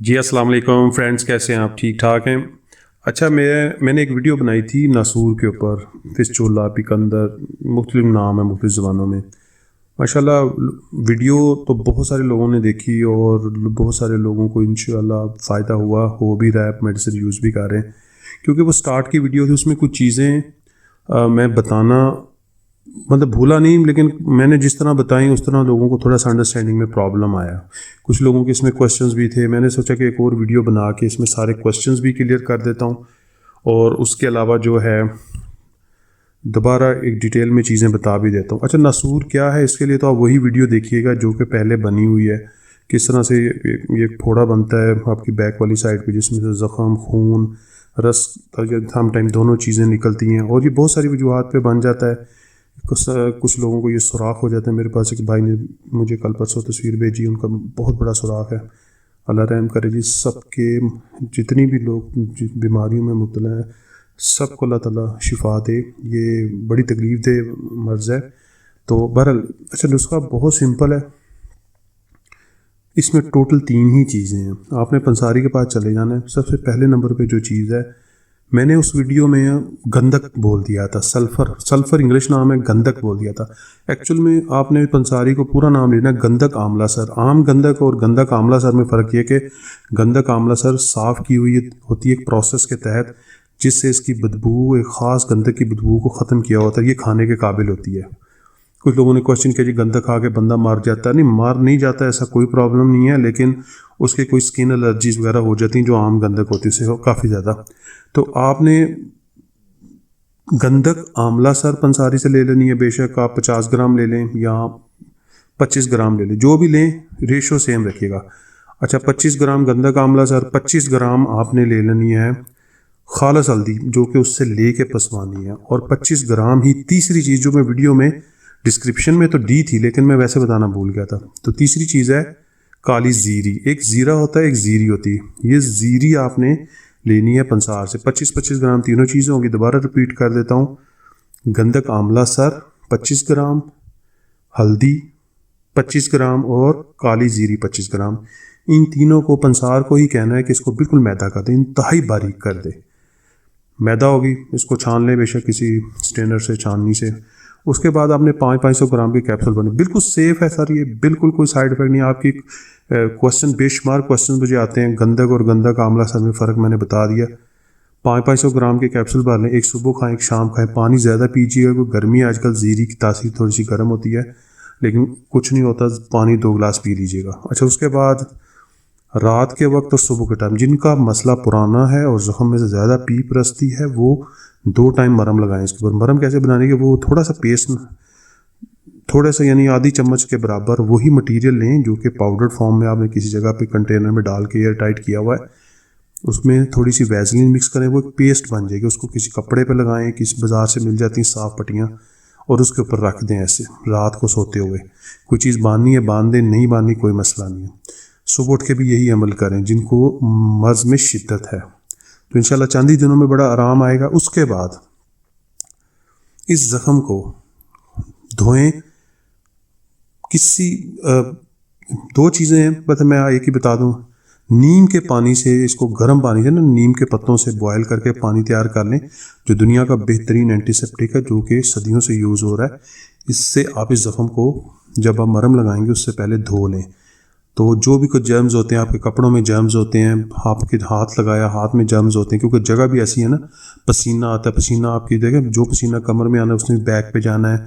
جی السلام علیکم فرینڈس، کیسے ہیں آپ؟ ٹھیک ٹھاک ہیں؟ اچھا، میں نے ایک ویڈیو بنائی تھی ناسور کے اوپر، فسچولا، پکندر، مختلف نام ہیں مختلف زبانوں میں. ماشاءاللہ ویڈیو تو بہت سارے لوگوں نے دیکھی اور بہت سارے لوگوں کو انشاءاللہ فائدہ ہو بھی رہا ہے، میڈیسن یوز بھی کر رہے ہیں. کیونکہ وہ سٹارٹ کی ویڈیو تھی، اس میں کچھ چیزیں میں بتانا مطلب بھولا نہیں، لیکن میں نے جس طرح بتائیں اس طرح لوگوں کو تھوڑا سا انڈرسٹینڈنگ میں پرابلم آیا. کچھ لوگوں کے اس میں کویسچنز بھی تھے. میں نے سوچا کہ ایک اور ویڈیو بنا کے اس میں سارے کویسچنز بھی کلیئر کر دیتا ہوں، اور اس کے علاوہ جو ہے دوبارہ ایک ڈیٹیل میں چیزیں بتا بھی دیتا ہوں. اچھا، ناسور کیا ہے؟ اس کے لیے تو آپ وہی ویڈیو دیکھیے گا جو کہ پہلے بنی ہوئی ہے، کس طرح سے یہ پھوڑا بنتا ہے آپ کی بیک والی سائڈ پہ، جس میں سے زخم، خون، رس ہم ٹائم دونوں چیزیں نکلتی ہیں، اور یہ بہت ساری وجوہات پہ بن جاتا ہے. کچھ لوگوں کو یہ سوراخ ہو جاتا ہے. میرے پاس ایک بھائی نے مجھے کل پرسوں تصویر بھیجی، ان کا بہت بڑا سوراخ ہے. اللہ رحم کرے جی سب کے، جتنی بھی لوگ بیماریوں میں مبتلا ہیں سب کو اللہ تعالیٰ شفا دے. یہ بڑی تکلیف دہ مرض ہے. تو بہرحال اچھا، نسخہ بہت سمپل ہے. اس میں ٹوٹل 3 ہی چیزیں ہیں. آپ نے پنساری کے پاس چلے جانا ہے. سب سے پہلے نمبر پہ جو چیز ہے، میں نے اس ویڈیو میں گندک بول دیا تھا، سلفر انگلش نام ہے، گندک بول دیا تھا. ایکچوئل میں آپ نے پنساری کو پورا نام لینا گندک آملہ سر. عام گندک اور گندک آملہ سر میں فرق یہ کہ گندک آملہ سر صاف کی ہوئی ہوتی ہے ایک پروسیس کے تحت، جس سے اس کی بدبو، ایک خاص گندک کی بدبو کو ختم کیا ہوتا ہے. یہ کھانے کے قابل ہوتی ہے. کچھ لوگوں نے کوشچن کیا جی گندک کھا کے بندہ مار جاتا ہے. نہیں، مار نہیں جاتا، ایسا کوئی پرابلم نہیں ہے، لیکن اس کے کوئی سکن الرجیز وغیرہ ہو جاتی ہیں جو عام گندک ہوتی ہے اس سے کافی زیادہ. تو آپ نے گندک آملہ سر پنساری سے لے لینی ہے. بے شک آپ 50 گرام لے لیں یا 25 گرام لے لیں، جو بھی لیں ریشو سیم رکھیے گا. اچھا، 25 گرام گندک آملہ سر، 25 گرام آپ نے لے لینی ہے خالص ہلدی، جو کہ اس سے لے کے پسوانی ہے. اور 25 گرام ہی تیسری چیز جو میں ویڈیو میں ڈسکرپشن میں تو دی تھی لیکن میں ویسے بتانا بھول گیا تھا. تو تیسری چیز ہے کالی زیری. ایک زیرہ ہوتا ہے، ایک زیری ہوتی ہے. یہ زیری آپ نے لینی ہے پنسار سے. 25 گرام تینوں چیزیں ہوں گی. دوبارہ رپیٹ کر دیتا ہوں، گندک آملہ سر 25 گرام، ہلدی 25 گرام اور کالی زیری 25 گرام. ان تینوں کو پنسار کو ہی کہنا ہے کہ اس کو بالکل میدا کر دے، انتہائی باریک کر دے. میدا ہوگی، اس کو چھان لیں بے شک کسی سٹینر سے، چھاننی سے. اس کے بعد آپ نے 500 گرام کے کیپسول بنے. بالکل سیف ہے سر، یہ بالکل کوئی سائیڈ افیکٹ نہیں. آپ کی کوشچن، بے شمار کوشچن مجھے آتے ہیں گندک اور گندک آملہ سر میں فرق میں نے بتا دیا. 500 گرام کے کیپسول بھر لیں. ایک صبح کھائیں، ایک شام کھائیں. پانی زیادہ پیجیے گا، کوئی گرمی آج کل زیری کی تاثیر تھوڑی سی گرم ہوتی ہے، لیکن کچھ نہیں ہوتا، پانی 2 گلاس پی لیجیے گا. اچھا، اس کے بعد رات کے وقت اور صبح کے ٹائم جن کا مسئلہ پرانا ہے اور زخم میں سے زیادہ پیپ رستی ہے، وہ 2 ٹائم مرم لگائیں. اس کے اوپر مرم کیسے بنانے کے، وہ تھوڑا سا پیسٹ، تھوڑا سا یعنی آدھی چمچ کے برابر وہی مٹیریل لیں جو کہ پاؤڈر فارم میں آپ نے کسی جگہ پہ کنٹینر میں ڈال کے ایئر ٹائٹ کیا ہوا ہے. اس میں تھوڑی سی ویزلین مکس کریں، وہ ایک پیسٹ بن جائے گی. اس کو کسی کپڑے پہ لگائیں، کسی بازار سے مل جاتی ہیں صاف پٹیاں، اور اس کے اوپر رکھ دیں ایسے رات کو سوتے ہوئے. کوئی چیز باندھنی ہے باندھ دیں، نہیں باندھنی کوئی مسئلہ نہیں ہے. صبح اٹھ کے بھی یہی عمل کریں جن کو مرض میں شدت ہے، تو انشاءاللہ چند ہی دنوں میں بڑا آرام آئے گا. اس کے بعد اس زخم کو دھوئیں. کسی 2 چیزیں ہیں، بس میں ایک ہی بتا دوں. نیم کے پانی سے، اس کو گرم پانی سے نا، نیم کے پتوں سے بوائل کر کے پانی تیار کر لیں، جو دنیا کا بہترین اینٹی سیپٹک ہے، جو کہ صدیوں سے یوز ہو رہا ہے. اس سے آپ اس زخم کو جب آپ مرم لگائیں گے اس سے پہلے دھو لیں. تو جو بھی کچھ جرمز ہوتے ہیں، آپ کے کپڑوں میں جرمز ہوتے ہیں، آپ کے ہاتھ لگایا ہاتھ میں جرمز ہوتے ہیں، کیونکہ جگہ بھی ایسی ہے نا، پسینہ آتا ہے، پسینہ آپ کی دیکھیں، جو پسینہ کمر میں آنا ہے اس نے بیک پہ جانا ہے،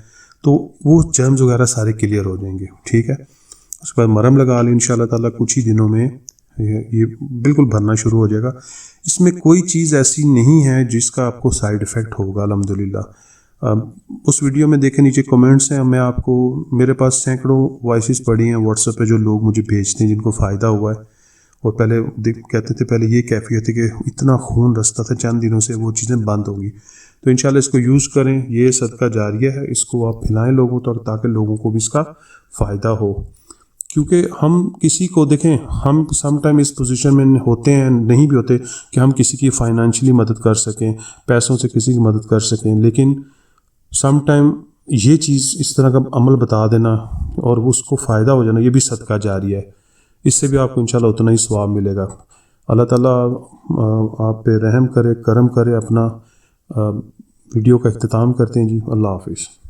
تو وہ جرمز وغیرہ سارے کلیئر ہو جائیں گے. ٹھیک ہے، اس کے بعد مرم لگا لیں. انشاءاللہ تعالیٰ کچھ ہی دنوں میں یہ بالکل بھرنا شروع ہو جائے گا. اس میں کوئی چیز ایسی نہیں ہے جس کا آپ کو سائیڈ افیکٹ ہوگا الحمدللہ. اس ویڈیو میں دیکھیں نیچے کمنٹس ہیں، میں آپ کو، میرے پاس سینکڑوں وائسز پڑی ہیں واٹس ایپ پہ جو لوگ مجھے بھیجتے ہیں جن کو فائدہ ہوا ہے. اور پہلے کہتے تھے پہلے یہ کیفیت ہے کہ اتنا خون رستا تھا، چند دنوں سے وہ چیزیں بند ہوگی. تو انشاءاللہ اس کو یوز کریں، یہ صدقہ جاریہ ہے. اس کو آپ پھیلائیں لوگوں تک تاکہ لوگوں کو بھی اس کا فائدہ ہو. کیونکہ ہم کسی کو دیکھیں، ہم سم ٹائم اس پوزیشن میں ہوتے ہیں، نہیں بھی ہوتے کہ ہم کسی کی فائنینشلی مدد کر سکیں، پیسوں سے کسی کی مدد کر سکیں، لیکن سم ٹائم یہ چیز اس طرح کا عمل بتا دینا اور اس کو فائدہ ہو جانا، یہ بھی صدقہ جاریہ ہے. اس سے بھی آپ کو انشاءاللہ اتنا ہی ثواب ملے گا۔ اللہ تعالیٰ آپ پہ رحم کرے، کرم کرے۔ اپنا ویڈیو کا اختتام کرتے ہیں جی، اللہ حافظ۔